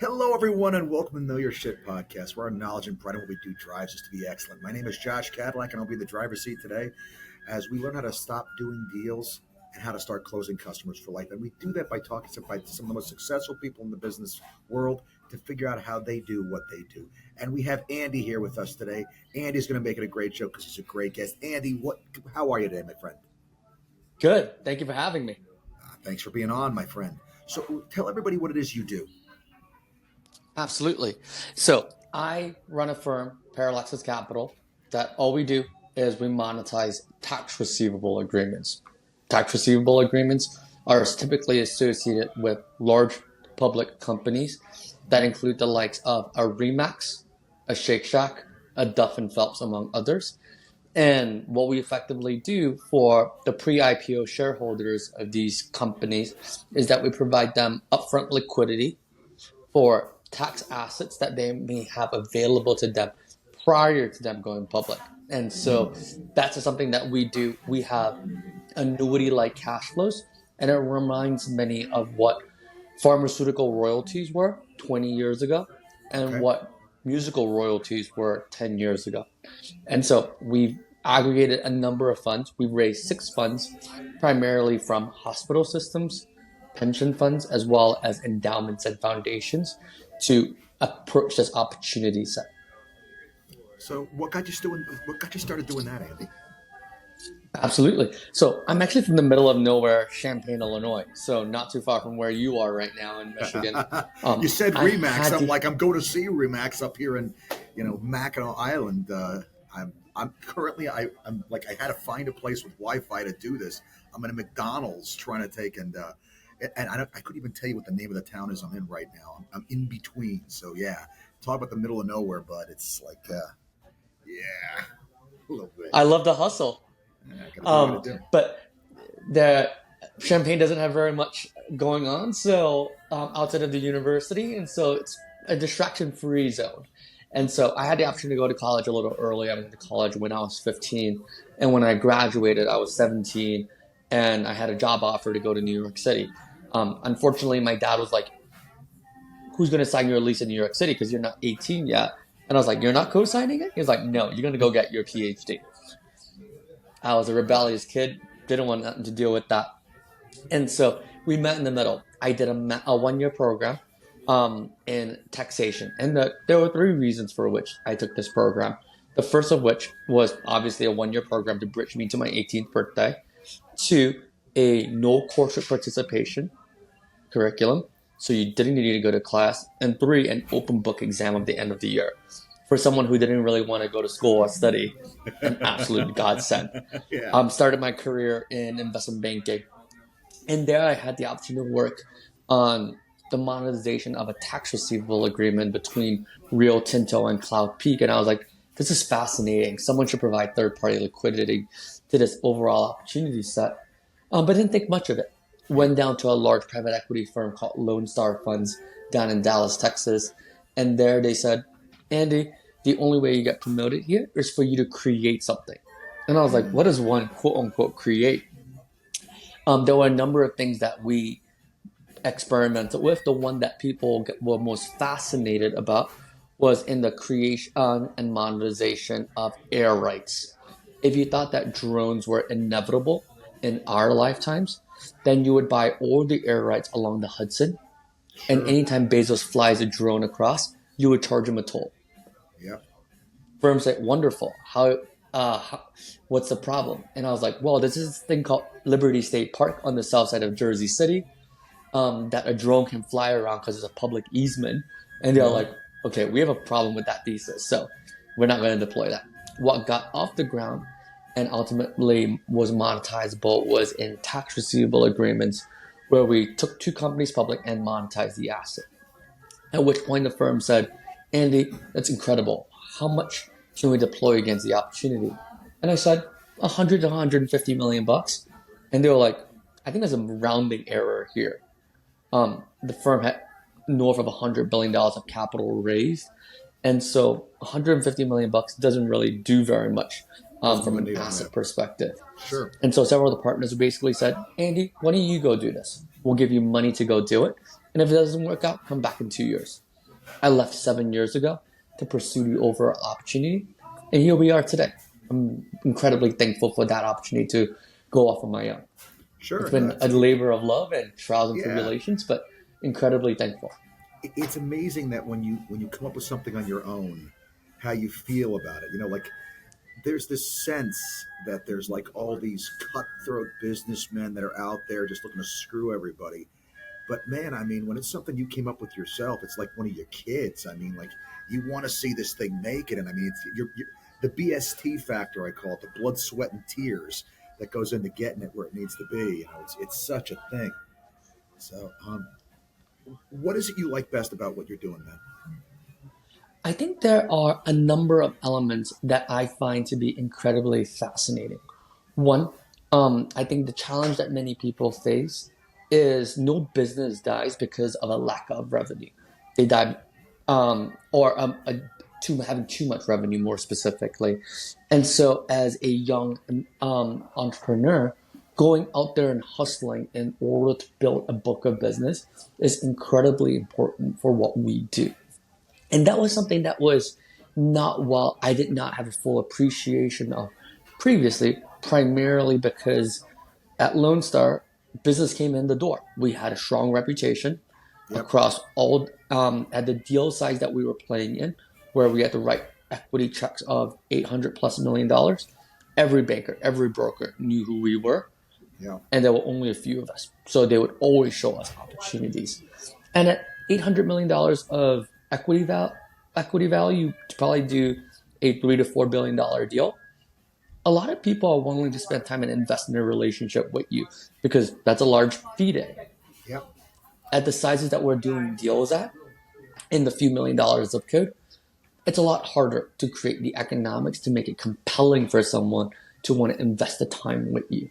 Hello, everyone, and welcome to Know Your Shit podcast, where our knowledge and pride in what we do drives us to be excellent. My name is Josh Cadillac, and I'll be in the driver's seat today as we learn how to stop doing deals and how to start closing customers for life. And we do that by talking to some of the most successful people in the business world to figure out how they do what they do. And we have Andy here with us today. Andy's going to make it a great show because he's a great guest. Andy, how are you today, my friend? Good. Thank you for having me. Thanks for being on, my friend. So tell everybody what it is you do. Absolutely. So I run a firm, Parallaxis Capital, that all we do is we monetize tax receivable agreements. Tax receivable agreements are typically associated with large public companies that include the likes of a Remax, a Shake Shack, a Duff and Phelps, among others. And what we effectively do for the pre-IPO shareholders of these companies is that we provide them upfront liquidity for tax assets that they may have available to them prior to them going public. And so that's just something that we do. We have annuity-like cash flows, and it reminds many of what pharmaceutical royalties were 20 years ago and what musical royalties were 10 years ago. And so we've aggregated a number of funds. We've raised 6 funds, primarily from hospital systems, pension funds, as well as endowments and foundations to approach this opportunity set. So what got you started doing that, Andy? Absolutely. So I'm actually from the middle of nowhere, Champaign, Illinois. So not too far from where you are right now in Michigan. You said Remax. I'm going to see Remax up here in, Mackinac Island. I'm currently I had to find a place with Wi-Fi to do this. I'm in a McDonald's trying to take and I couldn't even tell you what the name of the town is I'm in right now. I'm in between. So yeah, talk about the middle of nowhere, bud. It's like, yeah, a little bit. I love the hustle. But the Champaign doesn't have very much going on, so outside of the university, and so it's a distraction-free zone. And so I had the opportunity to go to college a little early. I went to college when I was 15, and when I graduated, I was 17, and I had a job offer to go to New York City. Unfortunately, my dad was like, "Who's going to sign your lease in New York City because you're not 18 yet?" And I was like, "You're not co-signing it?" He was like, "No, you're going to go get your PhD." I was a rebellious kid, didn't want nothing to deal with that. And so we met in the middle. I did a 1-year program in taxation. And there were 3 reasons for which I took this program. The first of which was obviously a 1-year program to bridge me to my 18th birthday. 2, a no corporate participation curriculum, so you didn't need to go to class. And 3, an open book exam at the end of the year. For someone who didn't really want to go to school or study, an absolute godsend. Yeah. Started my career in investment banking. And there I had the opportunity to work on the monetization of a tax receivable agreement between Rio Tinto and Cloud Peak. And I was like, this is fascinating. Someone should provide third-party liquidity to this overall opportunity set. But didn't think much of it. Went down to a large private equity firm called Lone Star Funds down in Dallas, Texas. And there they said, "Andy, the only way you get promoted here is for you to create something." And I was like, what does one quote unquote create? There were a number of things that we experimented with. The one that people were most fascinated about was in the creation and monetization of air rights. If you thought that drones were inevitable in our lifetimes, then you would buy all the air rights along the Hudson. Sure. And anytime Bezos flies a drone across, you would charge him a toll. Yep. Firms say, wonderful. What's the problem? And I was like, well, there's this thing called Liberty State Park on the south side of Jersey City that a drone can fly around because it's a public easement. And they're like, okay, we have a problem with that thesis, so we're not going to deploy that. What got off the ground and ultimately was monetizable was in tax receivable agreements where we took 2 companies public and monetized the asset. At which point the firm said, "Andy, that's incredible. How much can we deploy against the opportunity?" And I said, 100 to 150 million bucks. And they were like, I think there's a rounding error here. The firm had north of $100 billion of capital raised. And so 150 million bucks doesn't really do very much from an asset perspective. Sure. And so several of the partners basically said, "Andy, why don't you go do this? We'll give you money to go do it. And if it doesn't work out, come back in 2 years." I left 7 years ago to pursue the overall opportunity. And here we are today. I'm incredibly thankful for that opportunity to go off on my own. It's Sure. No, been a that's labor of love and trials and yeah. tribulations, but incredibly thankful. It's amazing that when you come up with something on your own, how you feel about it. Like there's this sense that there's like all these cutthroat businessmen that are out there just looking to screw everybody. But man, I mean, when it's something you came up with yourself, it's like one of your kids. I mean, like you want to see this thing make it, and I mean, you're the BST factor, I call it, the blood, sweat, and tears that goes into getting it where it needs to be. It's such a thing. So, what is it you like best about what you're doing, man? I think there are a number of elements that I find to be incredibly fascinating. One, I think the challenge that many people face is no business dies because of a lack of revenue. They die, having too much revenue, more specifically. And so, as a young entrepreneur, going out there and hustling in order to build a book of business is incredibly important for what we do. And that was something that was not well, I did not have a full appreciation of previously, primarily because at Lone Star, business came in the door. We had a strong reputation Yep. across all at the deal size that we were playing in, where we had to write equity checks of $800+ million. Every banker, every broker knew who we were, Yeah. and there were only a few of us. So they would always show us opportunities. And at $800 million of equity value to probably do a $3 to $4 billion deal, a lot of people are willing to spend time and invest in a relationship with you because that's a large fee day. Yep. At the sizes that we're doing deals at, in the few $1 million of code, it's a lot harder to create the economics to make it compelling for someone to want to invest the time with you.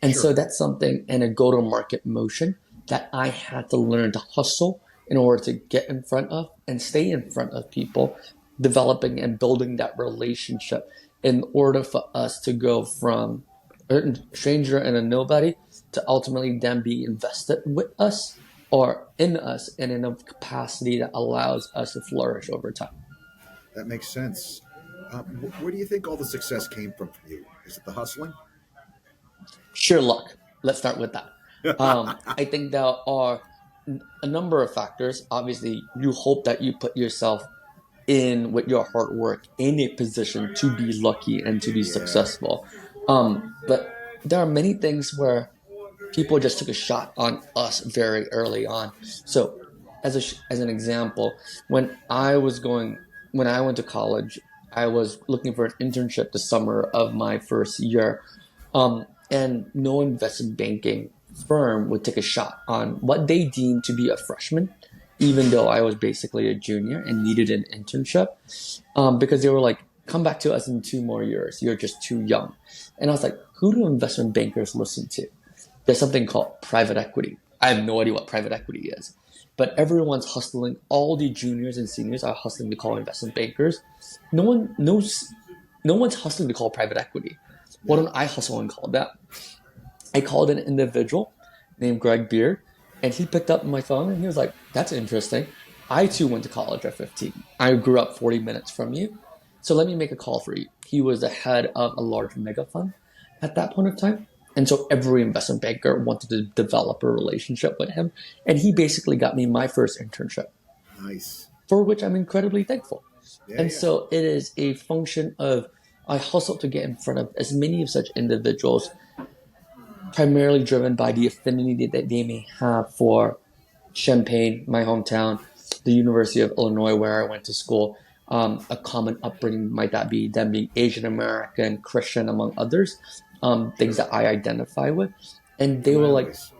And Sure. so that's something in a go to market motion that I had to learn to hustle in order to get in front of and stay in front of people, developing and building that relationship in order for us to go from a stranger and a nobody to ultimately then be invested with us or in us and in a capacity that allows us to flourish over time. That makes sense. Where do you think all the success came from for you? Is it the hustling? Sheer luck. Let's start with that. I think there are a number of factors. Obviously, you hope that you put yourself in with your hard work in a position to be lucky and to be Yeah. successful. But there are many things where people just took a shot on us very early on. So, as an example, when I went to college, I was looking for an internship the summer of my first year, and no investment banking firm would take a shot on what they deemed to be a freshman, even though I was basically a junior and needed an internship, because they were like, "Come back to us in 2 more years. You're just too young." And I was like, "Who do investment bankers listen to?" There's something called private equity. I have no idea what private equity is, but everyone's hustling. All the juniors and seniors are hustling to call investment bankers. No one knows. No one's hustling to call private equity. What Yeah. don't I hustle and call that? I called an individual named Greg Beard, and he picked up my phone and he was like, "That's interesting. I too went to college at 15. I grew up 40 minutes from you. So let me make a call for you." He was the head of a large mega fund at that point of time. And so every investment banker wanted to develop a relationship with him. And he basically got me my first internship, Nice. for which I'm incredibly thankful. Yeah. And Yeah. so it is a function of I hustle to get in front of as many of such individuals, primarily driven by the affinity that they may have for Champaign, my hometown, the University of Illinois, where I went to school. A common upbringing might that be them being Asian American, Christian, among others, things Sure. that I identify with. And they were like Nice.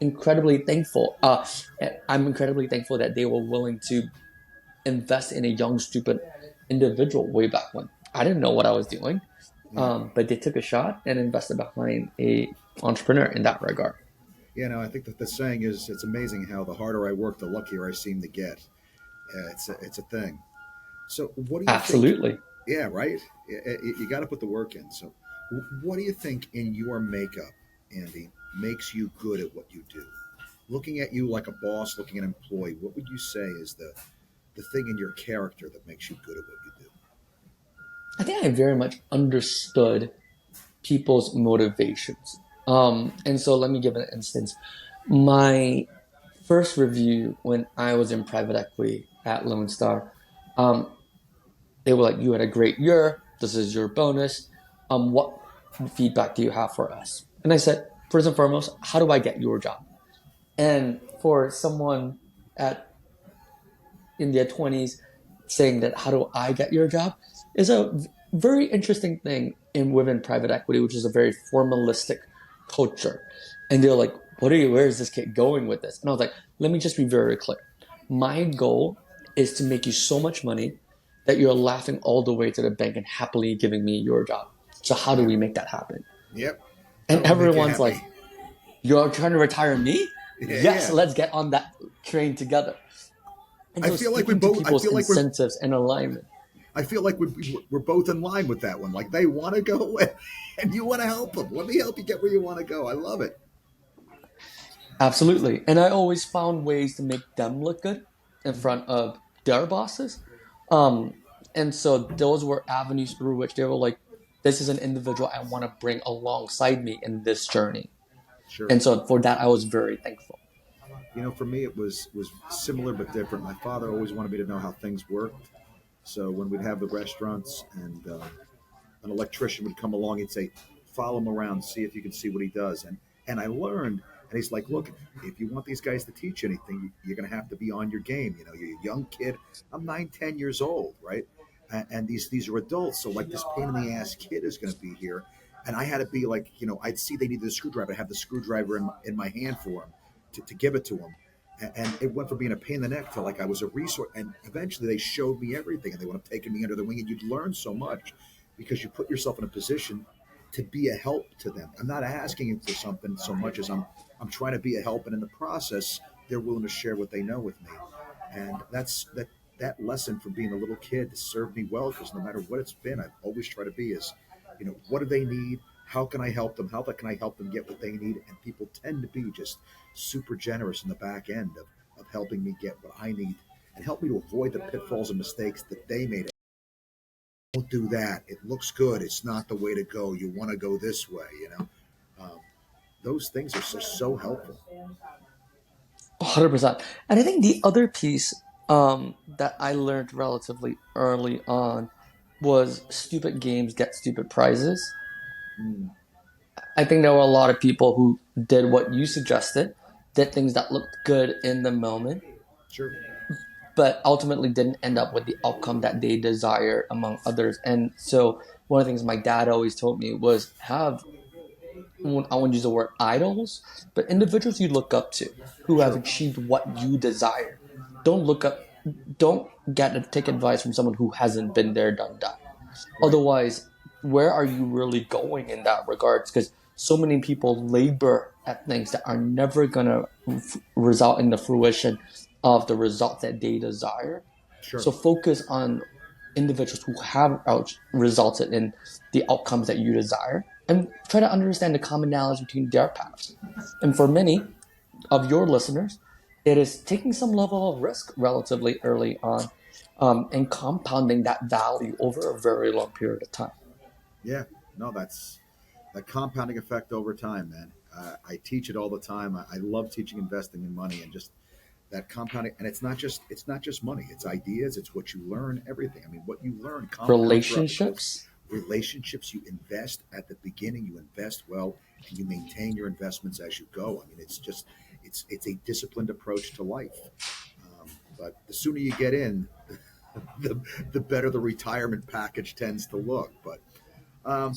incredibly thankful. I'm incredibly thankful that they were willing to invest in a young, stupid individual way back when. I didn't know what I was doing, Yeah. but they took a shot and invested behind a entrepreneur in that regard. I think that the saying is, it's amazing how the harder I work, the luckier I seem to get. It's a thing. So, what do you think? Absolutely. Yeah, right. You got to put the work in. So, what do you think in your makeup, Andy, makes you good at what you do? Looking at you like a boss, looking at an employee, what would you say is the thing in your character that makes you good at what you do? I think I very much understood people's motivations. And so let me give an instance. My first review when I was in private equity at Lone Star, um, they were like, "You had a great year. This is your bonus. What feedback do you have for us?" And I said, first and foremost, how do I get your job? And for someone at in their 20s saying that, how do I get your job, is a very interesting thing in within private equity, which is a very formalistic culture. And they're like, where is this kid going with this? And I was like, let me just be very clear. My goal is to make you so much money that you're laughing all the way to the bank and happily giving me your job. So how do Yep. we make that happen? Yep. How And do I make you everyone's like, happy? you're trying to retire me? Yeah, Yes, yeah. let's get on that train together. And I so feel like we speaking to both. I people's feel like we're. incentives and alignment. I feel like we're both in line with that one. Like they want to go, and you want to help them. Let me help you get where you want to go. I love it. Absolutely. And I always found ways to make them look good in front of their bosses. Um, and so those were avenues through which they were like, this is an individual I want to bring alongside me in this journey. Sure. And so for that, I was very thankful. For me, it was similar but different. My father always wanted me to know how things worked. So when we'd have the restaurants and an electrician would come along, he'd say, "Follow him around, see if you can see what he does." And I learned. And he's like, "Look, if you want these guys to teach you anything, you're going to have to be on your game. You're a young kid. I'm 9, 10 years old, right? And these are adults. So like this pain in the ass kid is going to be here." And I had to be like, I'd see they needed a screwdriver. I have the screwdriver in my hand for him to give it to him. And it went from being a pain in the neck to like I was a resource. And eventually they showed me everything and they would have taken me under the wing. And you'd learn so much because you put yourself in a position to be a help to them. I'm not asking for something so much as I'm trying to be a help, and in the process, they're willing to share what they know with me, and that lesson from being a little kid served me well because no matter what it's been, I've always tried to be is, what do they need? How can I help them? How can I help them get what they need? And people tend to be just super generous in the back end of helping me get what I need and help me to avoid the pitfalls and mistakes that they made. Don't do that. It looks good. It's not the way to go. You want to go this way. Um, those things are so helpful. 100%. And I think the other piece that I learned relatively early on was stupid games get stupid prizes. Mm, I think there were a lot of people who did what you suggested, did things that looked good in the moment, sure. but ultimately didn't end up with the outcome that they desire, among others. And so one of the things my dad always told me was have, I wouldn't use the word idols, but individuals you look up to who have Sure. achieved what you desire. Don't look up, don't take advice from someone who hasn't been there, done that. Right. Otherwise, where are you really going in that regards? Because so many people labor at things that are never going to result in the fruition of the results that they desire. Sure. So focus on individuals who have resulted in the outcomes that you desire and try to understand the commonalities between their paths. And for many of your listeners, it is taking some level of risk relatively early on and compounding that value over a very long period of time. Yeah. No, that's that compounding effect over time, man. I teach it all the time. I love teaching investing in money and just that compounding. And it's not just money. It's ideas. It's what you learn. Everything. I mean, what you learn compounds throughout the course. Relationships, Relationships you invest at the beginning. You invest well, and you maintain your investments as you go. I mean, it's a disciplined approach to life. But the sooner you get in, the the better the retirement package tends to look. But um,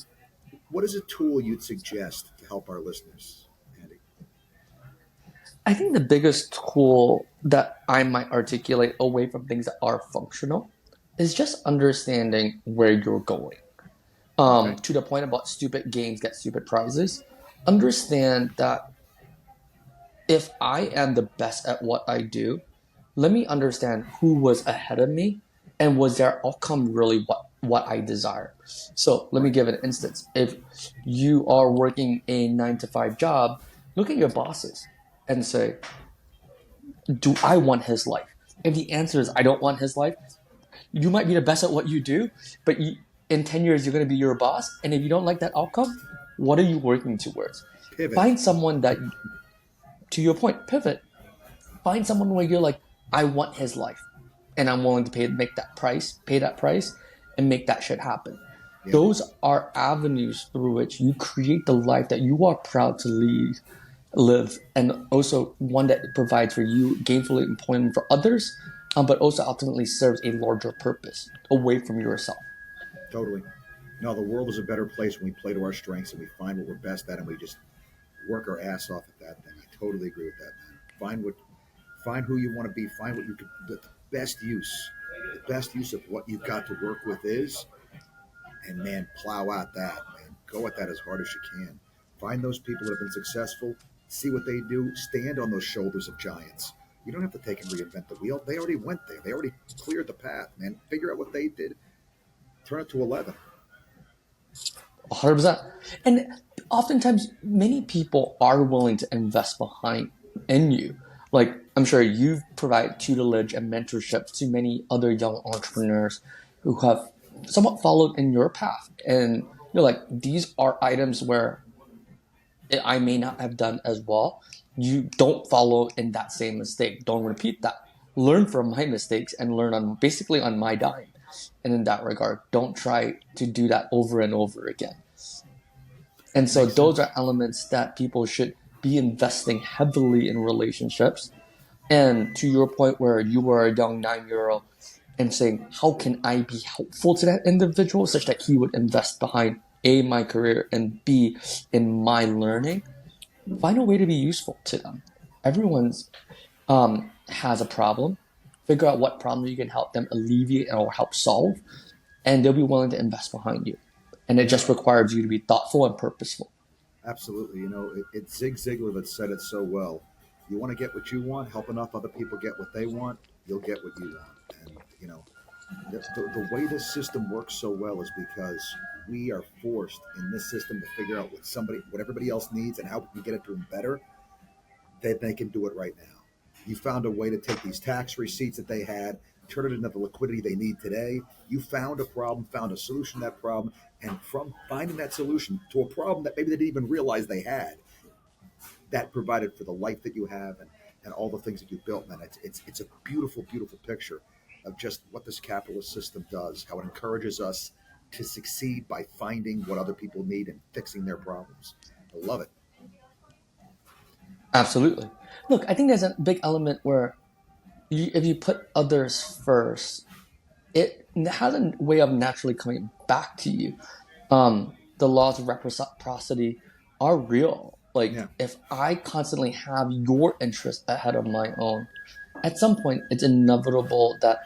what is a tool you'd suggest to help our listeners, Andy? I think the biggest tool that I might articulate away from things that are functional is just understanding where you're going. Okay. To the point about stupid games get stupid prizes, understand that if I am the best at what I do, let me understand who was ahead of me and was their outcome really what I desire. So let me Right. give an instance. If you are working a 9 to 5 job, look at your bosses and say, do I want his life? If the answer is I don't want his life, you might be the best at what you do, but in 10 years, you're going to be your boss. And if you don't like that outcome, what are you working towards? Pivot. Find someone that, to your point, pivot. Find someone where you're like, I want his life, and I'm willing to pay that price, and make that shit happen. Yeah. Those are avenues through which you create the life that you are proud to live, and also one that provides for you gainful employment for others, but also ultimately serves a larger purpose away from yourself. Totally. No, the world is a better place when we play to our strengths and we find what we're best at and we just work our ass off at that thing. I totally agree with that, man. Find who you want to be, find what you could the best use of what you've got to work with is, and man, plow out that, man. Go at that as hard as you can. Find those people that have been successful, see what they do, stand on those shoulders of giants. You don't have to take and reinvent the wheel. They already went there. They already cleared the path, man. Figure out what they did. Turn it to 11. 100%. And oftentimes, many people are willing to invest behind in you. Like, I'm sure you provide tutelage and mentorship to many other young entrepreneurs who have somewhat followed in your path. And you're like, these are items where I may not have done as well. You don't follow in that same mistake. Don't repeat that. Learn from my mistakes and learn on basically on my dime. And in that regard, don't try to do that over and over again. And so Makes those sense. are elements that people should be investing heavily in relationships. And to your point where you were a young 9-year old and saying, how can I be helpful to that individual such that he would invest behind A, my career, and B, in my learning? Find a way to be useful to them. Everyone's has a problem. Figure out what problem you can help them alleviate or help solve, and they'll be willing to invest behind you. And it just Yeah, requires you to be thoughtful and purposeful. absolutely. It's Zig Ziglar that said it so well. You want to get what you want, help enough other people get what they want, you'll get what you want. And, the way this system works so well is because we are forced in this system to figure out what everybody else needs and how we can get it to them better. They can do it right now. You found a way to take these tax receipts that they had, turn it into the liquidity they need today. You found a problem, found a solution to that problem, and from finding that solution to a problem that maybe they didn't even realize they had, that provided for the life that you have and all the things that you built, man. It's a beautiful, beautiful picture of just what this capitalist system does, how it encourages us to succeed by finding what other people need and fixing their problems. I love it. Absolutely. Look, I think there's a big element where if you put others first, it has a way of naturally coming back to you. The laws of reciprocity are real. Like, Yeah, if I constantly have your interest ahead of my own, at some point it's inevitable that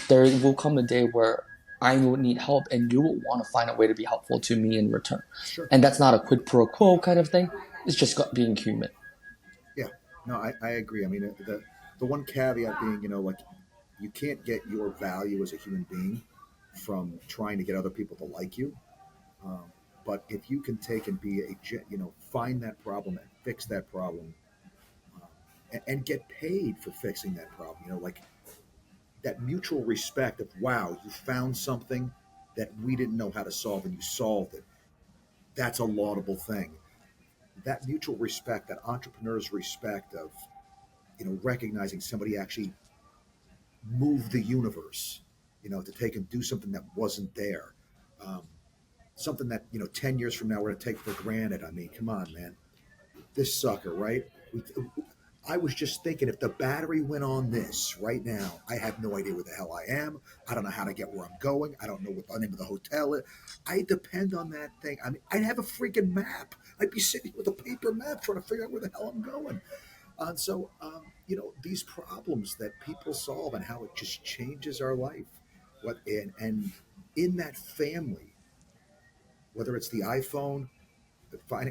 there will come a day where I will need help and you will want to find a way to be helpful to me in return. sure. And that's not a quid pro quo kind of thing. It's just being human. Yeah, no, I agree. I mean, the one caveat being, like you can't get your value as a human being from trying to get other people to like you. Um, but if you can take and find that problem and fix that problem, and get paid for fixing that problem, like that mutual respect of, wow, you found something that we didn't know how to solve and you solved it. That's a laudable thing. That mutual respect, that entrepreneur's respect of, recognizing somebody actually moved the universe, to take and do something that wasn't there. Um, Something that, 10 years from now we're going to take for granted. I mean, come on, man. This sucker, right? I was just thinking, if the battery went on this right now, I have no idea where the hell I am. I don't know how to get where I'm going. I don't know what the name of the hotel is. I depend on that thing. I mean, I'd have a freaking map. I'd be sitting with a paper map trying to figure out where the hell I'm going. And so, these problems that people solve and how it just changes our life. And in that family, whether it's the iPhone,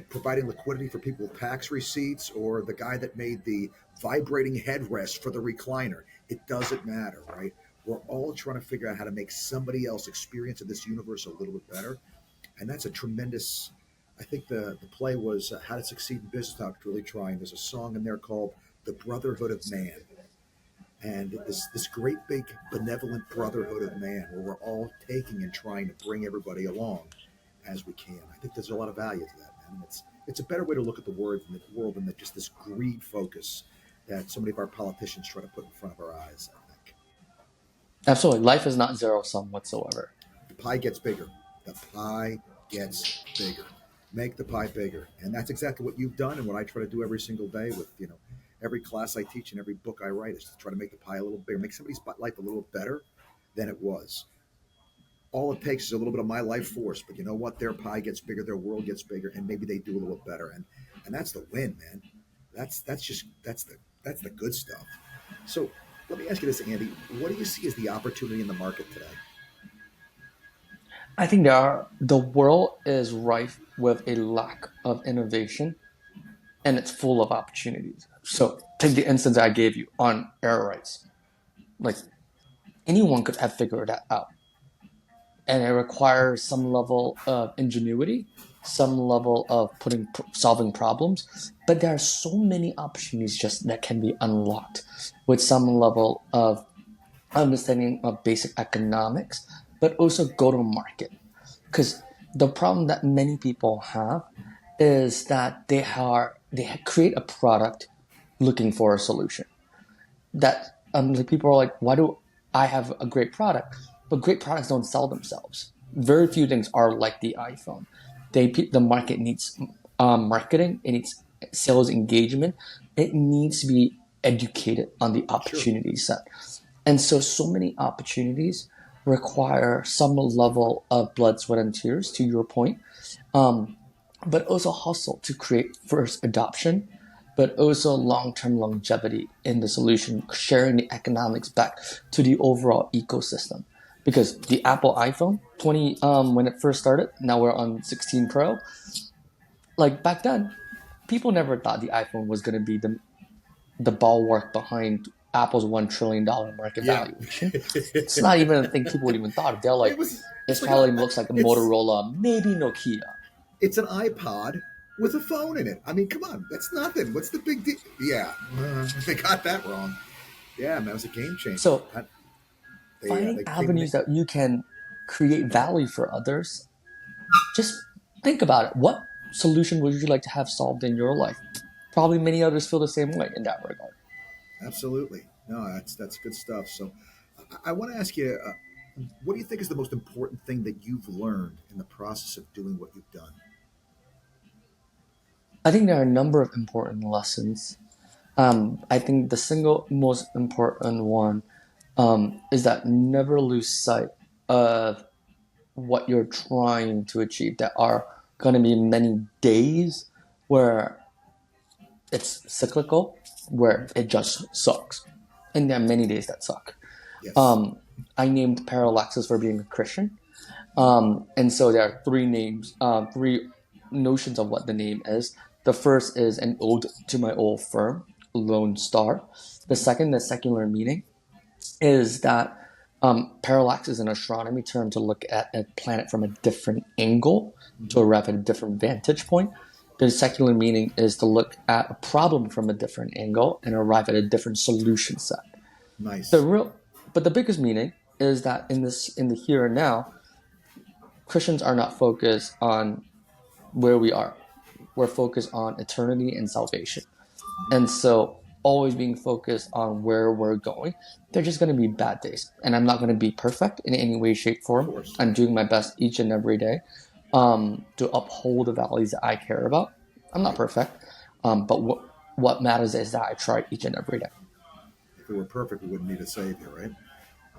providing liquidity for people with tax receipts, or the guy that made the vibrating headrest for the recliner. It doesn't matter, right? We're all trying to figure out how to make somebody else experience of this universe a little bit better. And that's a tremendous, I think the play was How to Succeed in Business Without Really Trying. There's a song in there called The Brotherhood of Man. and this great big benevolent brotherhood of man where we're all taking and trying to bring everybody along as we can. I think there's a lot of value to that, man. And it's a better way to look at the world than just this greed focus that so many of our politicians try to put in front of our eyes, I think. Absolutely. Life is not zero sum whatsoever. The pie gets bigger. The pie gets bigger. Make the pie bigger. And that's exactly what you've done and what I try to do every single day with, every class I teach and every book I write is to try to make the pie a little bigger, make somebody's life a little better than it was. All it takes is a little bit of my life force, but you know what? Their pie gets bigger, their world gets bigger, and maybe they do a little better. And that's the win, man. That's the good stuff. So let me ask you this, Andy. What do you see as the opportunity in the market today? I think the world is rife with a lack of innovation and it's full of opportunities. So take the instance I gave you on air rights. Like anyone could have figured that out. And it requires some level of ingenuity, some level of solving problems. But there are so many opportunities just that can be unlocked with some level of understanding of basic economics, but also go to market. Because the problem that many people have is that they create a product looking for a solution. That like people are like, why do I have a great product? But great products don't sell themselves. Very few things are like the iPhone. The market needs marketing. It needs sales engagement. It needs to be educated on the opportunity set. And so many opportunities require some level of blood, sweat, and tears, to your point, but also hustle to create first adoption, but also long-term longevity in the solution, sharing the economics back to the overall ecosystem. Because the Apple iPhone 20, when it first started, now we're on 16 Pro. Like back then, people never thought the iPhone was going to be the bulwark behind Apple's $1 trillion market Yeah. valuation. It's not even a thing people even thought of. They're like, it's like probably looks like a Motorola, maybe Nokia. it's an iPod with a phone in it. I mean, come on, that's nothing. What's the big deal? Yeah, they got that wrong. Yeah, man, it was a game changer. So finding They came in. avenues that you can create value for others, just think about it. What solution would you like to have solved in your life? Probably many others feel the same way in that regard. Absolutely. No, that's good stuff. So, I want to ask you, what do you think is the most important thing that you've learned in the process of doing what you've done? I think there are a number of important lessons. I think the single most important one is that never lose sight of what you're trying to achieve. There are going to be many days where it's cyclical, where it just sucks. And there are many days that suck. Yes. I named Parallaxes for being a Christian. And so there are three notions of what the name is. The first is an ode to my old firm, Lone Star. The second, the secular meaning, is that parallax is an astronomy term to look at a planet from a different angle, to arrive at a different vantage point. The secular meaning is to look at a problem from a different angle and arrive at a different solution set. Nice. But the biggest meaning is that in the here and now, Christians are not focused on where we are. We're focused on eternity and salvation. And so always being focused on where we're going, they're just going to be bad days. And I'm not going to be perfect in any way, shape, form. I'm doing my best each and every day to uphold the values that I care about. I'm not perfect, but what matters is that I try each and every day. If we were perfect, we wouldn't need a savior, right?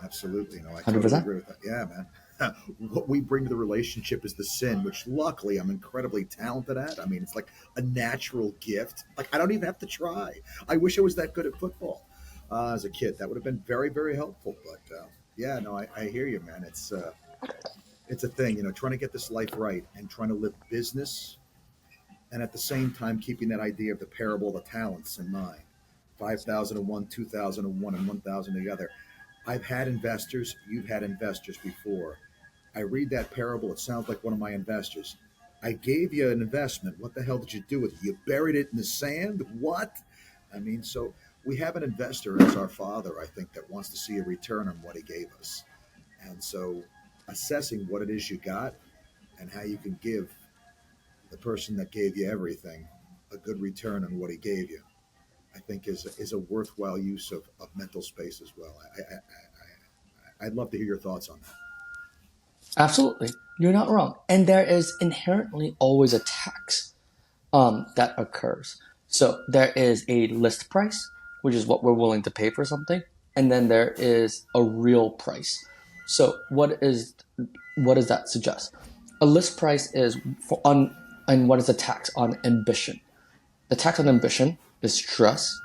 Absolutely. No, I totally 100%. agree with that. Yeah, man. What we bring to the relationship is the sin, which luckily I'm incredibly talented at. I mean, it's like a natural gift. Like I don't even have to try. I wish I was that good at football as a kid. That would have been very, very helpful. But yeah, no, I hear you, man. It's a thing, trying to get this life right and trying to live business, and at the same time keeping that idea of the parable of the talents in mind. 5,001, 2,001, and 1,000 together. I've had investors. You've had investors before. I read that parable. It sounds like one of my investors. I gave you an investment. What the hell did you do with it? You buried it in the sand? What? I mean, so we have an investor as our father, I think, that wants to see a return on what he gave us. And so assessing what it is you got and how you can give the person that gave you everything a good return on what he gave you, I think is a worthwhile use of mental space as well. I'd love to hear your thoughts on that. Absolutely. You're not wrong. And there is inherently always a tax that occurs. So there is a list price, which is what we're willing to pay for something, and then there is a real price. So what does that suggest? A list price is for on and what is the tax on ambition? The tax on ambition is stress,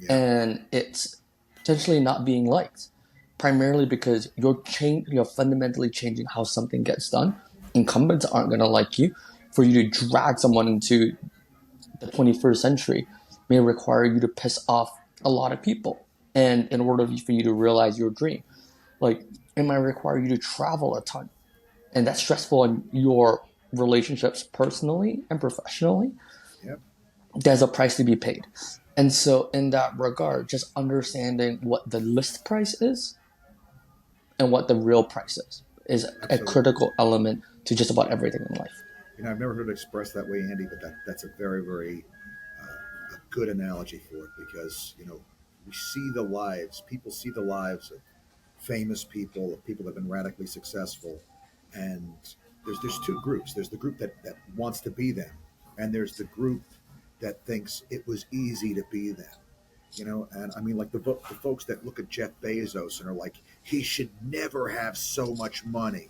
Yeah, and it's potentially not being liked, primarily because you're fundamentally changing how something gets done. Incumbents aren't going to like you. For you to drag someone into the 21st century may require you to piss off a lot of people, and in order for you to realize your dream, like it might require you to travel a ton, and that's stressful in your relationships personally and professionally. yep, There's a price to be paid. And so, in that regard, just understanding what the list price is and what the real price is a absolutely. critical element to just about everything in life. I've never heard it expressed that way, Andy, but that's a very, very a good analogy for it because we see the lives. People see the lives of famous people, of people that have been radically successful, and there's two groups. There's the group that wants to be them, and there's the group that thinks it was easy to be them. And I mean, like the folks that look at Jeff Bezos and are like, he should never have so much money.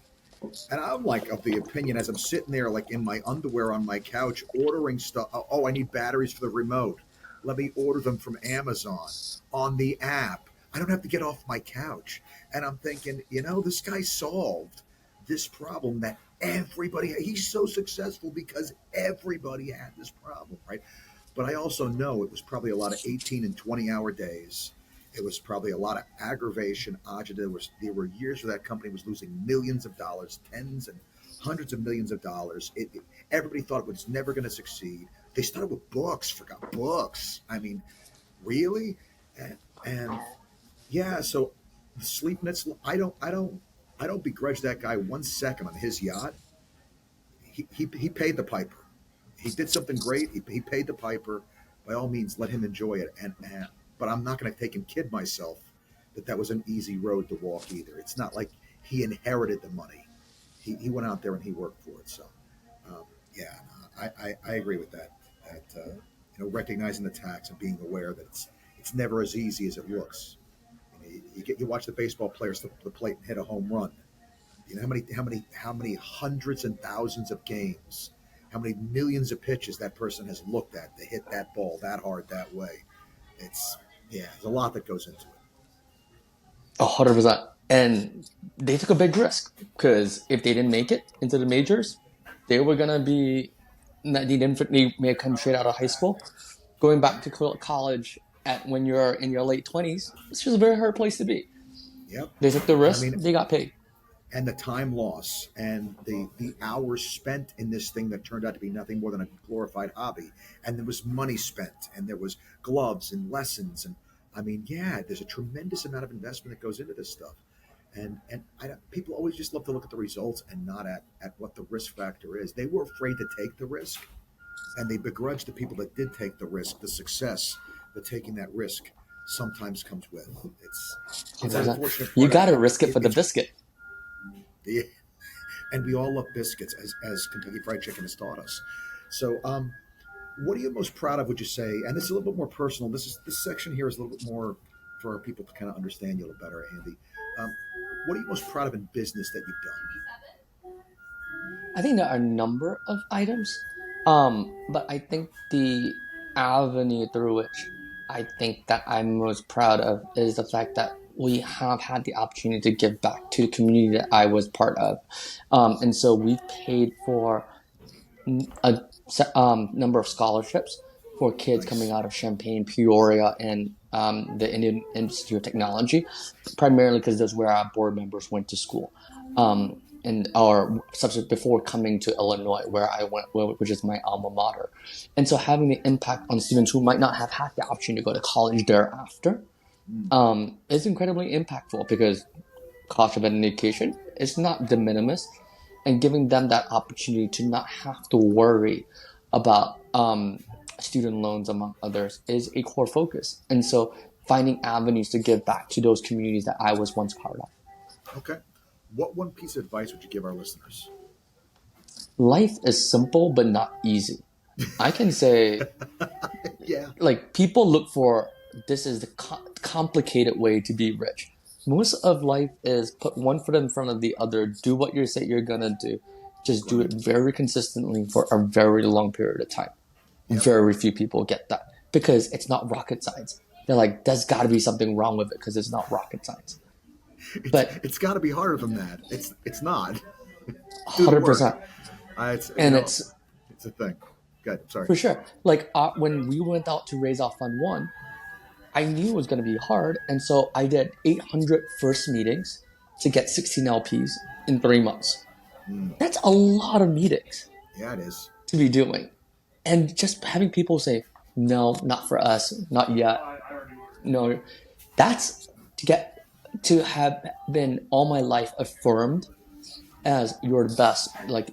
And I'm like of the opinion as I'm sitting there, like in my underwear on my couch, ordering stuff. Oh, I need batteries for the remote. Let me order them from Amazon on the app. I don't have to get off my couch. And I'm thinking, this guy solved this problem that he's so successful because everybody had this problem, right? But I also know it was probably a lot of 18 and 20-hour days. It was probably a lot of aggravation, agita. There were years where that company was losing millions of dollars, tens and hundreds of millions of dollars. Everybody thought it was never going to succeed. They started with books, forgot books. I mean, really? And yeah, so the sleepiness. I don't begrudge that guy 1 second on his yacht. He paid the piper. He did something great. He paid the piper. By all means, let him enjoy it. And but I'm not going to take and kid myself that was an easy road to walk either. It's not like he inherited the money. He went out there and he worked for it. So um, yeah, I agree with that. That recognizing the tax and being aware that it's never as easy as it looks. You watch the baseball players to the plate and hit a home run. How many hundreds and thousands of games, how many millions of pitches that person has looked at to hit that ball that hard that way. It's there's a lot that goes into it. 100%. And they took a big risk because if they didn't make it into the majors, they were going to be, they may have come straight out of high school. Going back to college when you're in your late 20s, it's just a very hard place to be. Yep. They took the And I risk, mean, they got paid. and the time loss and the hours spent in this thing that turned out to be nothing more than a glorified hobby, and there was money spent and there was gloves and lessons, and I mean, yeah, there's a tremendous amount of investment that goes into this stuff, and people always just love to look at the results and not at what the risk factor is. They were afraid to take the risk, and they begrudge the people that did take the risk the success that taking that risk sometimes comes with. It's an 100%. unfortunate You part of got it. to risk it for the It's biscuit. the and we all love biscuits, as Kentucky Fried Chicken has taught us. So, what are you most proud of? Would you say? And this is a little bit more personal. This section here is a little bit more for our people to kind of understand you a little better, Andy. Um, what are you most proud of in business that you've done? I think there are a number of items, but I think the avenue through which I think that I'm most proud of is the fact that we have had the opportunity to give back to the community that I was part of. And so we've paid for a number of scholarships for kids coming Nice. out of Champaign, Peoria, and the Indian Institute of Technology, primarily because that's where our board members went to school. and or subject before coming to Illinois, where I went, which is my alma mater. And so having the impact on students who might not have had the opportunity to go to college thereafter Mm. is incredibly impactful because cost of education is not de minimis, and giving them that opportunity to not have to worry about student loans, among others, is a core focus. And so finding avenues to give back to those communities that I was once part of. Okay. What one piece of advice would you give our listeners? Life is simple but not easy. I can say, Yeah. like, people look for this is the complicated way to be rich. Most of life is put one foot in front of the other, do what you say you're gonna do, just do it Right. very consistently for a very long period of time. Yep. Very few people get that because it's not rocket science. They're like, there's got to be something wrong with it because it's not rocket science. But It's got to be harder than that. It's not. Do the work. 100%. It's And it's it's a thing. Good. Sorry. for sure. Like when we went out to raise our fund one, I knew it was going to be hard. And so I did 800 first meetings to get 16 LPs in 3 months. Mm. That's a lot of meetings Yeah, it is. to be doing. And just having people say, no, not for us, not yet. No, that's to have been all my life affirmed as you're the best. Like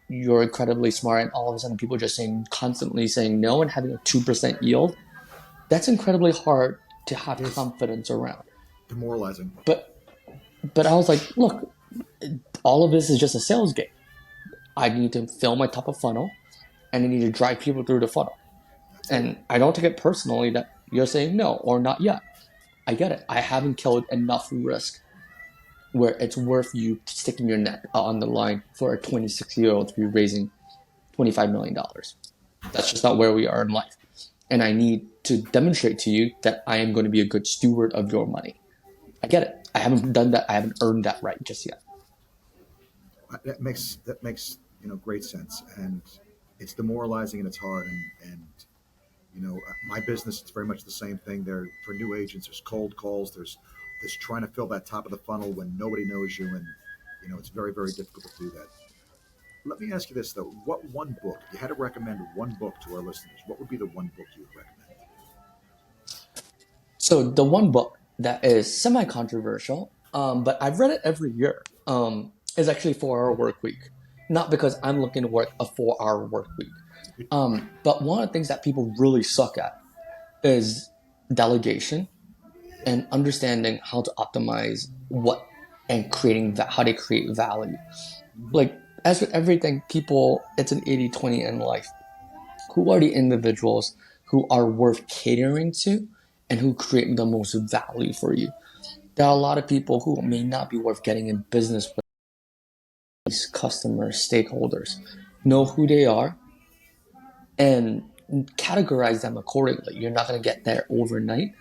you're incredibly smart, and all of a sudden people just constantly saying no and having a 2% yield. That's incredibly hard to have It is confidence around. demoralizing. But I was like, look, all of this is just a sales game. I need to fill my top of funnel, and I need to drive people through the funnel. That's it. And I don't take it personally that you're saying no or not yet. I get it. I haven't killed enough risk where it's worth you sticking your neck on the line for a 26-year-old to be raising $25 million. That's just not where we are in life. And I need to demonstrate to you that I am going to be a good steward of your money. I get it. I haven't done that. I haven't earned that right just yet. That makes great sense, and it's demoralizing and it's hard, and my business it's very much the same thing. There for new agents, there's cold calls, there's trying to fill that top of the funnel when nobody knows you, and it's very very difficult to do that. Let me ask you this though: what one book, if you had to recommend one book to our listeners, what would be the one book you would recommend? So the one book that is semi-controversial, but I've read it every year, is actually 4 Hour Work Week. Not because I'm looking to work a 4 hour work week, but one of the things that people really suck at is delegation and understanding how to optimize what and creating how they create value. Mm-hmm. Like as with everything, people, it's an 80-20 in life. Who are the individuals who are worth catering to and who create the most value for you? There are a lot of people who may not be worth getting in business with these customers, stakeholders. Know who they are and categorize them accordingly. You're not going to get there overnight.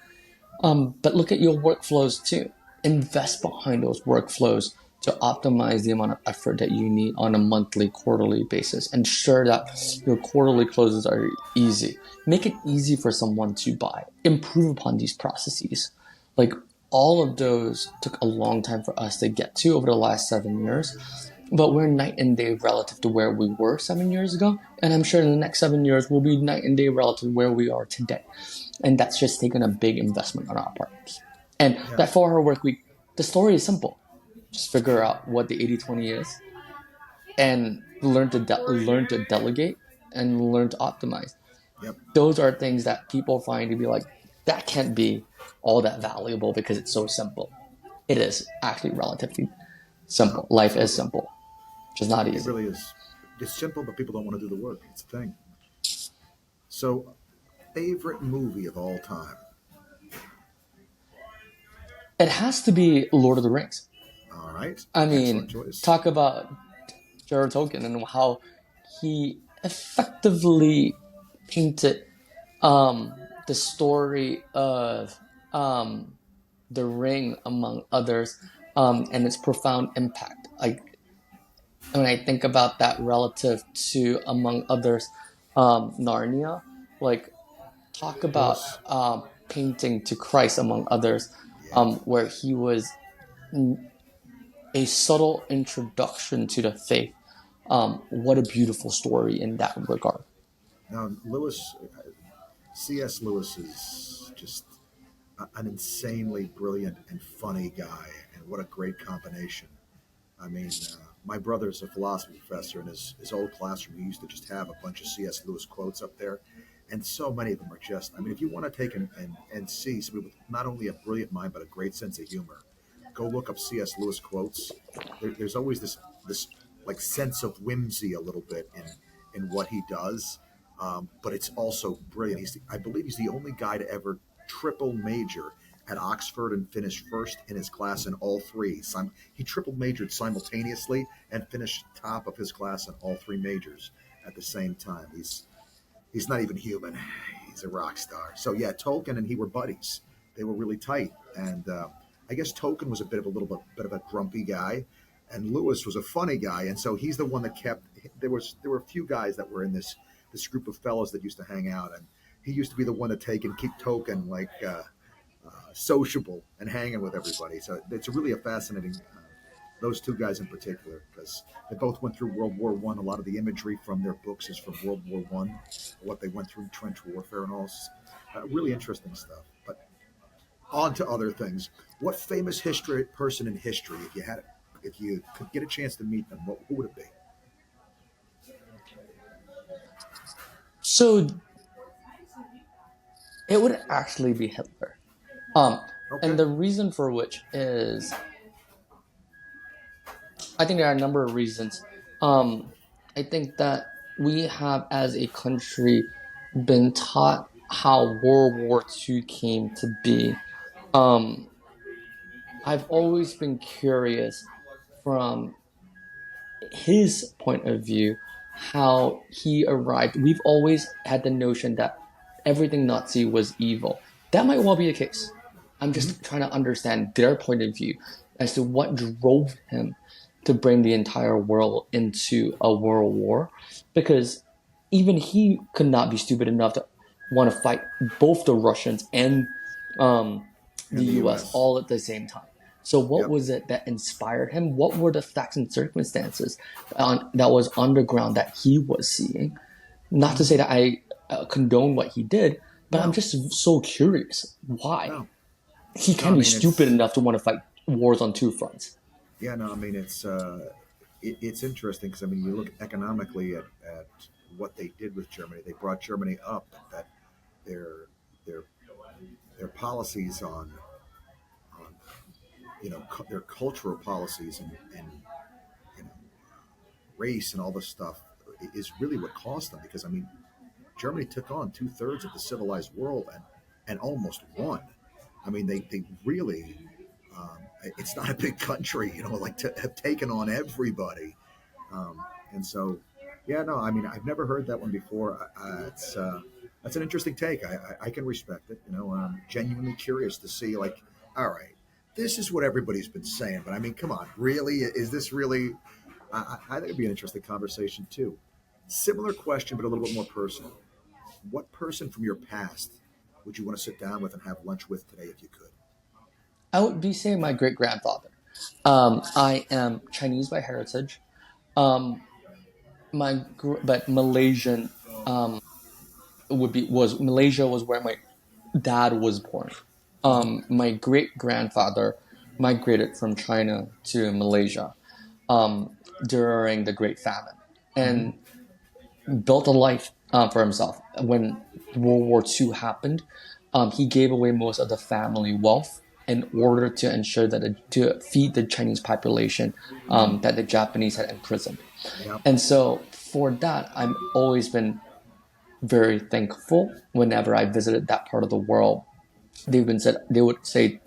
But look at your workflows too. Invest behind those workflows to optimize the amount of effort that you need on a monthly, quarterly basis. Ensure that your quarterly closes are easy. Make it easy for someone to buy. Improve upon these processes. Like all of those took a long time for us to get to over the last 7 years. But we're night and day relative to where we were 7 years ago. And I'm sure in the next 7 years, we'll be night and day relative to where we are today. And that's just taken a big investment on our part. And Yeah, that 4 hour work week, the story is simple. Just figure out what the 80-20 is and learn to delegate and learn to optimize. yep. Those are things that people find to be like, that can't be all that valuable because it's so simple. It is actually relatively simple. Life is Absolutely. simple, just not It easy. really is. It's simple, but people don't want to do the work. It's a thing. So, favorite movie of all time? It has to be Lord of the Rings. All right, I excellent mean, choice. talk about Jared Tolkien and how he effectively painted the story of the ring, among others, and its profound impact. Like when I think about that relative to, among others, Narnia, like talk about Yes. painting to Christ, among others, Yeah. where he was a subtle introduction to the faith. What a beautiful story in that regard. Now, C.S. Lewis is just an insanely brilliant and funny guy, and what a great combination. I mean, my brother's a philosophy professor. In his old classroom, he used to just have a bunch of C.S. Lewis quotes up there, and so many of them are just. I mean, if you want to take and see somebody with not only a brilliant mind but a great sense of humor, go look up C.S. Lewis quotes. There's always this like sense of whimsy a little bit in what he does, but it's also brilliant. I believe he's the only guy to ever triple major at Oxford and finished first in his class in all three. He triple majored simultaneously and finished top of his class in all three majors at the same time. He's not even human. He's a rock star. So yeah, Tolkien and he were buddies. They were really tight, and I guess Tolkien was a bit of a grumpy guy, and Lewis was a funny guy, and so he's the one that kept. There were a few guys that were in this group of fellows that used to hang out, and he used to be the one to take and keep Tolkien like sociable and hanging with everybody. So it's really a fascinating. Those two guys in particular, because they both went through World War One. A lot of the imagery from their books is from World War One, what they went through in trench warfare and all. Really interesting stuff. But on to other things. What famous history person in history, if you could get a chance to meet them, who would it be? So it would actually be Hitler. Um, and Okay. the reason for which is, I think there are a number of reasons. I think that we have, as a country, been taught how World War II came to be. Um, I've always been curious from his point of view how he arrived. We've always had the notion that everything Nazi was evil. That might well be the case. I'm Mm-hmm. just trying to understand their point of view as to what drove him to bring the entire world into a world war, because even he could not be stupid enough to want to fight both the Russians and the In the US U.S. all at the same time. So, what Yep. was it that inspired him? What were the facts and circumstances that was underground that he was seeing? Not to Mm-hmm. say that I condone what he did, but I'm No, just so curious why no, he no. can I be mean, stupid it's enough to want to fight wars on two fronts. yeah. No, I mean, it's interesting because I mean, you look economically at what they did with Germany. They brought Germany up. That their their their policies on their cultural policies and you know race and all this stuff is really what cost them. Because I mean, Germany took on two-thirds of the civilized world and almost won. I mean, they really. It's not a big country, like to have taken on everybody. And so, yeah, no, I mean, I've never heard that one before. It's That's an interesting take. I can respect it. I'm genuinely curious to see, like, all right, this is what everybody's been saying, but I mean, come on, really, is this really? I think it'd be an interesting conversation too. Similar question, but a little bit more personal. What person from your past would you want to sit down with and have lunch with today if you could? I would be saying my great grandfather. I am Chinese by heritage. Um, but Malaysian was Malaysia was where my dad was born. Mm-hmm. My great grandfather migrated from China to Malaysia during the Great Famine Mm-hmm. and built a life for himself. When World War II happened, he gave away most of the family wealth in order to ensure that to feed the Chinese population Mm-hmm. that the Japanese had imprisoned. Yep. And so for that, I've always been very thankful whenever I visited that part of the world. They would say,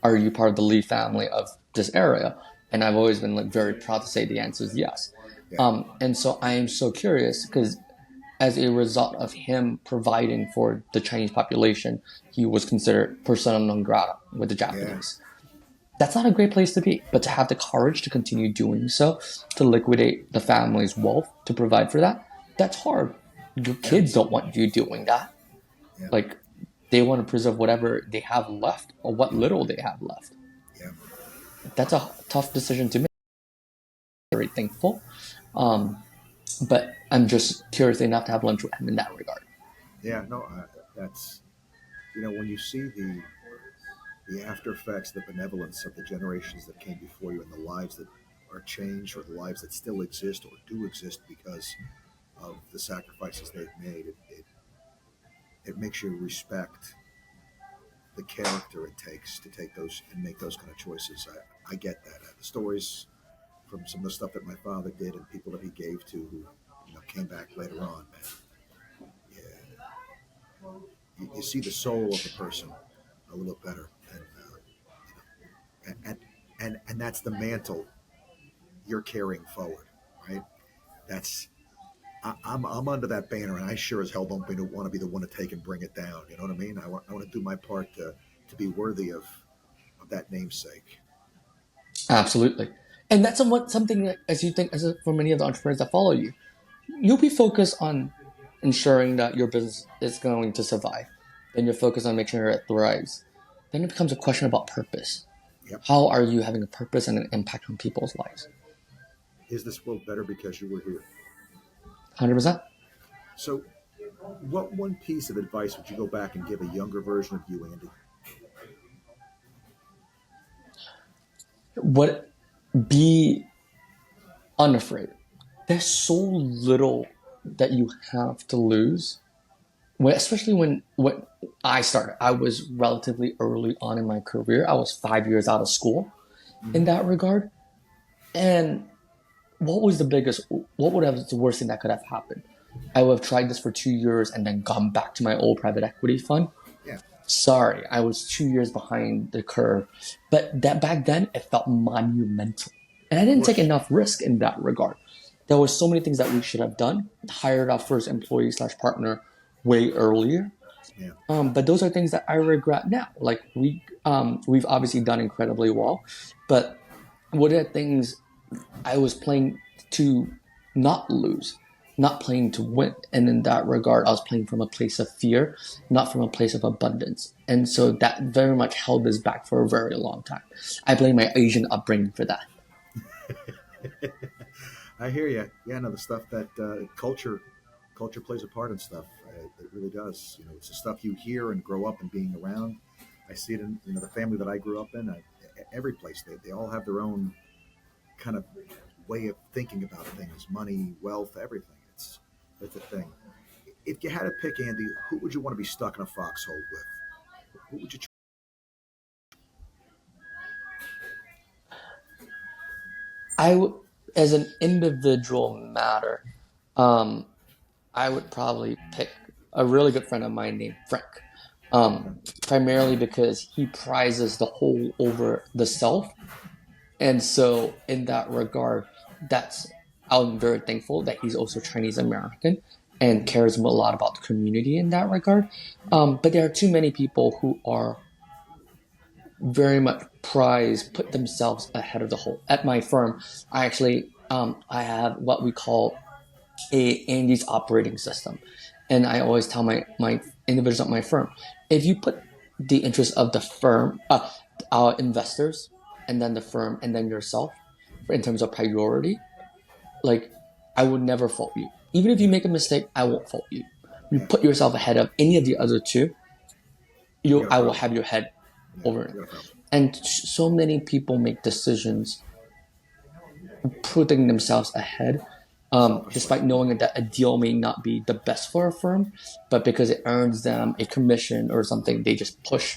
"Are you part of the Lee family of this area?" And I've always been like very proud to say the answer is yes. Yeah. And so I am so curious because as a result of him providing for the Chinese population, he was considered persona non grata with the Yeah. Japanese. That's not a great place to be, but to have the courage to continue doing so, to liquidate the family's wealth to provide for that, that's hard. Your Yeah. kids don't want you doing that. Yeah. Like, they want to preserve whatever they have left or what little they have left. Yeah. That's a tough decision to make. thankful. But I'm just curious enough to have lunch with him in that regard. Yeah, no, that's, when you see the after effects, the benevolence of the generations that came before you and the lives that are changed or the lives that still exist or do exist because of the sacrifices they've made, it makes you respect the character it takes to take those and make those kind of choices. I get that. The stories from some of the stuff that my father did and people that he gave to who came back later on, man. Yeah, you see the soul of the person a little better, and and that's the mantle you're carrying forward, right? That's I'm under that banner, and I sure as hell don't want to be the one to take and bring it down. You know what I mean? I want to do my part to be worthy of that namesake. Absolutely. And that's something that, as you think, for many of the entrepreneurs that follow you, you'll be focused on ensuring that your business is going to survive. Then you're focused on making sure it thrives. Then it becomes a question about purpose. Yep. How are you having a purpose and an impact on people's lives? Is this world better because you were here? 100%. So, what one piece of advice would you go back and give a younger version of you, Andy? What Be unafraid. There's so little that you have to lose. Especially when I started, I was relatively early on in my career. I was 5 years out of school in that regard. And what would have the worst thing that could have happened? I would have tried this for 2 years and then gone back to my old private equity fund. Yeah. Sorry, I was 2 years behind the curve. But that back then, it felt monumental. And I didn't take enough risk in that regard. There were so many things that we should have done. Hired our first employee / partner way earlier. Yeah. But those are things that I regret now. Like we've obviously done incredibly well, but what are things I was playing to not lose, not playing to win. And in that regard, I was playing from a place of fear, not from a place of abundance. And so that very much held us back for a very long time. I blame my Asian upbringing for that. I hear you. Yeah, no, the stuff that culture plays a part in stuff. It really does. It's the stuff you hear and grow up and being around. I see it in the family that I grew up in. Every place they all have their own kind of way of thinking about things, money, wealth, everything. It's a thing. If you had to pick, Andy, who would you want to be stuck in a foxhole with? Who would you? As an individual matter, um, I would probably pick a really good friend of mine named Frank. Primarily because he prizes the whole over the self. And so, in that regard, I'm very thankful that he's also Chinese American and cares a lot about the community in that regard. But there are too many people who are very much put themselves ahead of the whole. At my firm, I have what we call a Andy's operating system. And I always tell my individuals at my firm, if you put the interest of the firm, our investors, and then the firm, and then yourself, in terms of priority, like I would never fault you. Even if you make a mistake, I won't fault you. You Yeah. put yourself ahead of any of the other two, I will have your head Yeah, over it. And so many people make decisions putting themselves ahead, despite knowing that a deal may not be the best for a firm, but because it earns them a commission or something, they just push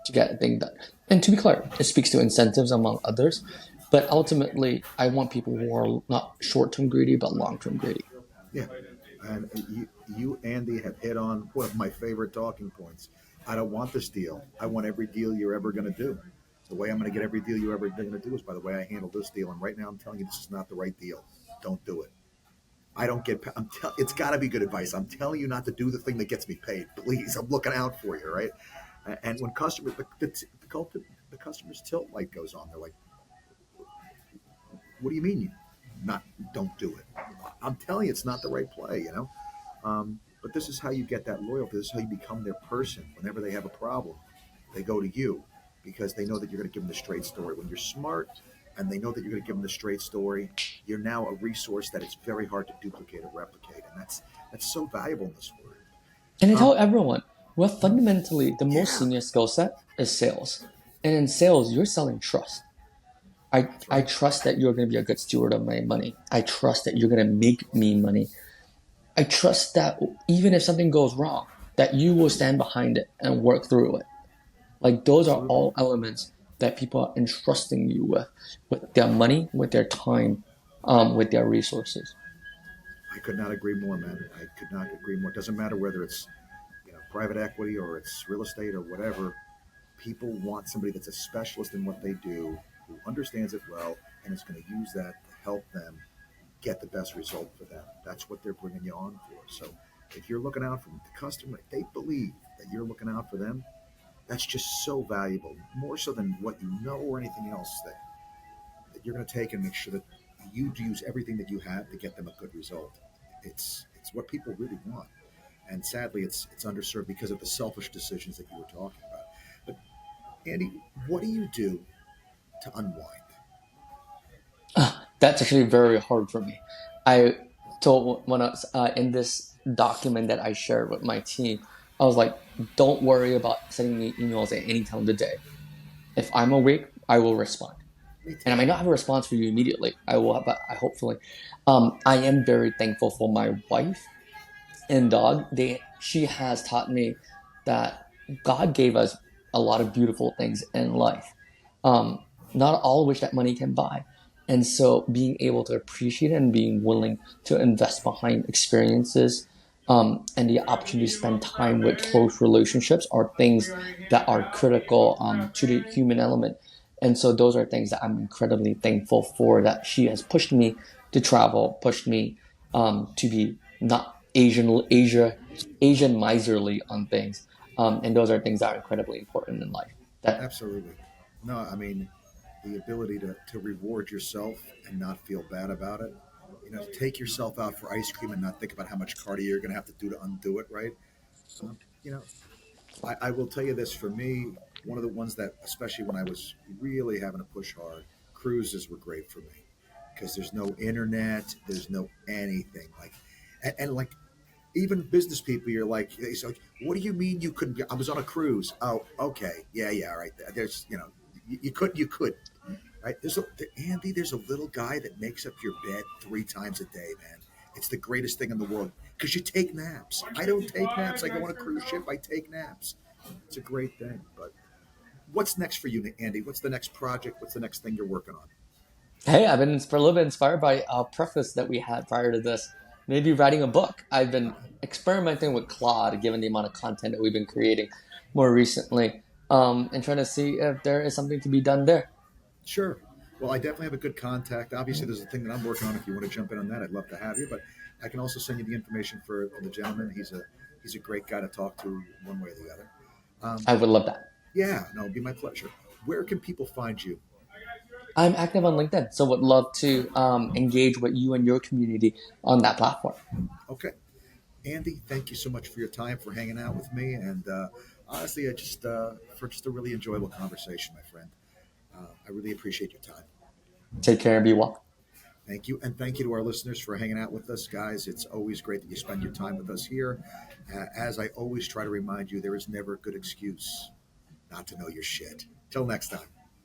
to get a thing done. And to be clear, it speaks to incentives among others. But ultimately, I want people who are not short-term greedy, but long-term greedy. Yeah, and you, Andy, have hit on one of my favorite talking points. I don't want this deal. I want every deal you're ever going to do. The way I'm going to get every deal you're ever going to do is by the way I handle this deal. And right now, I'm telling you, this is not the right deal. Don't do it. I don't get. It's got to be good advice. I'm telling you not to do the thing that gets me paid. Please, I'm looking out for you, right? And when customers, the customers tilt light goes on. They're like, "What do you mean you not don't do it?" I'm telling you, it's not the right play. But this is how you get that loyalty. This is how you become their person. Whenever they have a problem, they go to you because they know that you're going to give them the straight story. When you're smart and they know that you're going to give them the straight story, you're now a resource that it's very hard to duplicate or replicate, and that's so valuable in this world. And I Um, tell everyone, well, fundamentally, the most yeah, senior skill set is sales. And in sales, you're selling trust. that's I right. trust that you're going to be a good steward of my money. I trust that you're going to make me money. I trust that even if something goes wrong, that you will stand behind it and work through it. Like those are Absolutely. all elements that people are entrusting you with their money, with their time, with their resources. I could not agree more, man. I could not agree more. It doesn't matter whether it's private equity or it's real estate or whatever. People want somebody that's a specialist in what they do, who understands it well, and is going to use that to help them get the best result for them. That's what they're bringing you on for. So if you're looking out for the customer, if they believe that you're looking out for them, that's just so valuable, more so than what you know or anything else that you're going to take and make sure that you use everything that you have to get them a good result. It's what people really want, and sadly, it's underserved because of the selfish decisions that you were talking about. But Andy, what do you do to unwind? That's actually very hard for me. I told when I was in this document that I shared with my team, I was like, don't worry about sending me emails at any time of the day. If I'm awake, I will respond. Me And I too. might not have a response for you immediately. I will, but I hopefully. I am very thankful for my wife and dog. She has taught me that God gave us a lot of beautiful things in life, not all of which that money can buy. And so, being able to appreciate it and being willing to invest behind experiences and the opportunity to spend time with close relationships are things that are critical to the human element. And so, those are things that I'm incredibly thankful for. That she has pushed me to travel, pushed me to be not Asian miserly on things, and those are things that are incredibly important in life. That Absolutely. No, I mean, the ability to reward yourself and not feel bad about it. Take yourself out for ice cream and not think about how much cardio you're going to have to do to undo it, right? You know, I will tell you this for me, one of the ones that, especially when I was really having to push hard, cruises were great for me because there's no internet, there's no anything and like even business people, you're like, it's like, what do you mean you couldn't? I was on a cruise. Oh, okay, yeah, yeah, all right. There's, you could, right? Andy. There's a little guy that makes up your bed 3 times a day, man. It's the greatest thing in the world because you take naps. I don't take naps. I go on a cruise ship. I take naps. It's a great thing. But what's next for you, Andy? What's the next project? What's the next thing you're working on? hey, I've been for a little bit inspired by a preface that we had prior to this. Maybe writing a book. I've been experimenting with Claude, given the amount of content that we've been creating more recently, and trying to see if there is something to be done there. Sure. Well, I definitely have a good contact. Obviously, there's a thing that I'm working on. If you want to jump in on that, I'd love to have you. But I can also send you the information for the gentleman. He's a great guy to talk to one way or the other. Um, I would love that. yeah, no, it'd be my pleasure. Where can people find you? I'm active on LinkedIn, so would love to engage with you and your community on that platform. Okay, Andy, thank you so much for your time, for hanging out with me, and honestly, I just for just a really enjoyable conversation, my friend. I really appreciate your time. Take care and be well. Thank you. And thank you to our listeners for hanging out with us, guys. It's always great that you spend your time with us here. As I always try to remind you, there is never a good excuse not to know your shit. Till next time.